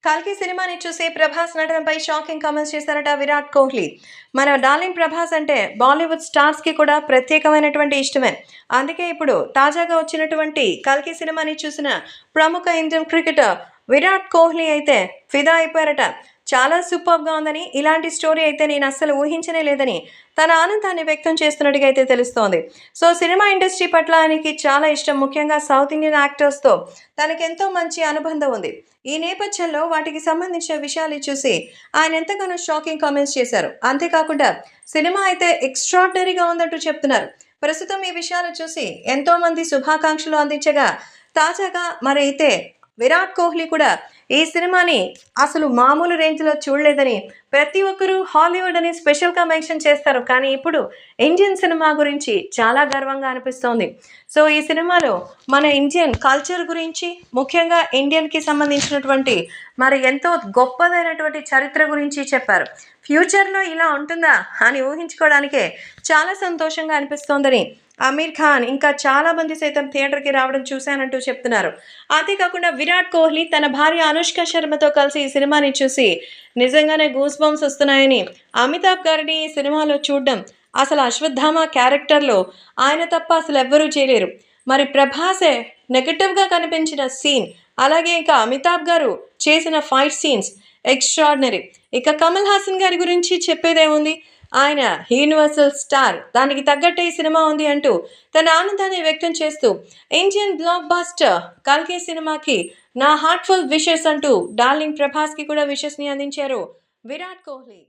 కల్కి సినిమాని చూసి ప్రభాస్ నటనపై షాకింగ్ కామెంట్స్ చేశారట విరాట్ కోహ్లీ. మన డార్లింగ్ ప్రభాస్ అంటే బాలీవుడ్ స్టార్స్కి కూడా ప్రత్యేకమైనటువంటి ఇష్టమే. అందుకే ఇప్పుడు తాజాగా వచ్చినటువంటి కల్కి సినిమాని చూసిన ప్రముఖ ఇండియన్ క్రికెటర్ విరాట్ కోహ్లీ అయితే ఫిదా అయిపోయారట. చాలా సూపర్గా ఉందని, ఇలాంటి స్టోరీ అయితే నేను అస్సలు ఊహించనే లేదని తన ఆనందాన్ని వ్యక్తం చేస్తున్నట్టుగా అయితే తెలుస్తోంది. సో సినిమా ఇండస్ట్రీ పట్ల ఆయనకి చాలా ఇష్టం. ముఖ్యంగా సౌత్ ఇండియన్ యాక్టర్స్తో తనకెంతో మంచి అనుబంధం ఉంది. ఈ నేపథ్యంలో వాటికి సంబంధించిన విషయాలు చూసి ఆయన ఎంతగానో షాకింగ్ కామెంట్స్ చేశారు. అంతేకాకుండా సినిమా అయితే ఎక్స్ట్రాడినరీగా ఉందంటూ చెప్తున్నారు. ప్రస్తుతం ఈ విషయాలు చూసి ఎంతో మంది శుభాకాంక్షలు అందించగా, తాజాగా మరి అయితే విరాట్ కోహ్లీ కూడా ఈ సినిమాని అసలు మామూలు రేంజ్లో చూడలేదని, ప్రతి ఒక్కరూ హాలీవుడ్ అని స్పెషల్గా మెన్షన్ చేస్తారు. కానీ ఇప్పుడు ఇండియన్ సినిమా గురించి చాలా గర్వంగా అనిపిస్తోంది. సో ఈ సినిమాలో మన ఇండియన్ కల్చర్ గురించి, ముఖ్యంగా ఇండియన్కి సంబంధించినటువంటి మరి ఎంతో గొప్పదైనటువంటి చరిత్ర గురించి చెప్పారు. ఫ్యూచర్లో ఇలా ఉంటుందా అని ఊహించుకోవడానికే చాలా సంతోషంగా అనిపిస్తోందని ఆమీర్ ఖాన్ ఇంకా చాలామంది సైతం థియేటర్కి రావడం చూశానంటూ చెప్తున్నారు. అంతేకాకుండా విరాట్ కోహ్లీ తన భార్య అనుష్క శర్మతో కలిసి ఈ సినిమాని చూసి నిజంగానే గూస్ బంప్స్ వస్తున్నాయని, అమితాబ్ గారిని ఈ సినిమాలో చూడడం అసలు అశ్వత్థామ క్యారెక్టర్లో ఆయన తప్ప అసలు ఎవ్వరూ చేయలేరు. మరి ప్రభాసే నెగటివ్గా కనిపించిన సీన్, అలాగే ఇక అమితాబ్ గారు చేసిన ఫైట్ సీన్స్ ఎక్స్ట్రాడినరీ. ఇక కమల్ హాసన్ గారి గురించి చెప్పేదేముంది, ఆయన యూనివర్సల్ స్టార్, దానికి తగ్గట్టే ఈ సినిమా ఉంది అంటూ తన ఆనందాన్ని వ్యక్తం చేస్తూ ఇండియన్ బ్లాక్ బాస్టర్ కల్కి సినిమాకి నా హార్ట్ఫుల్ విషెస్ అంటూ డార్లింగ్ ప్రభాస్కి కూడా విషెస్ని అందించారు విరాట్ కోహ్లీ.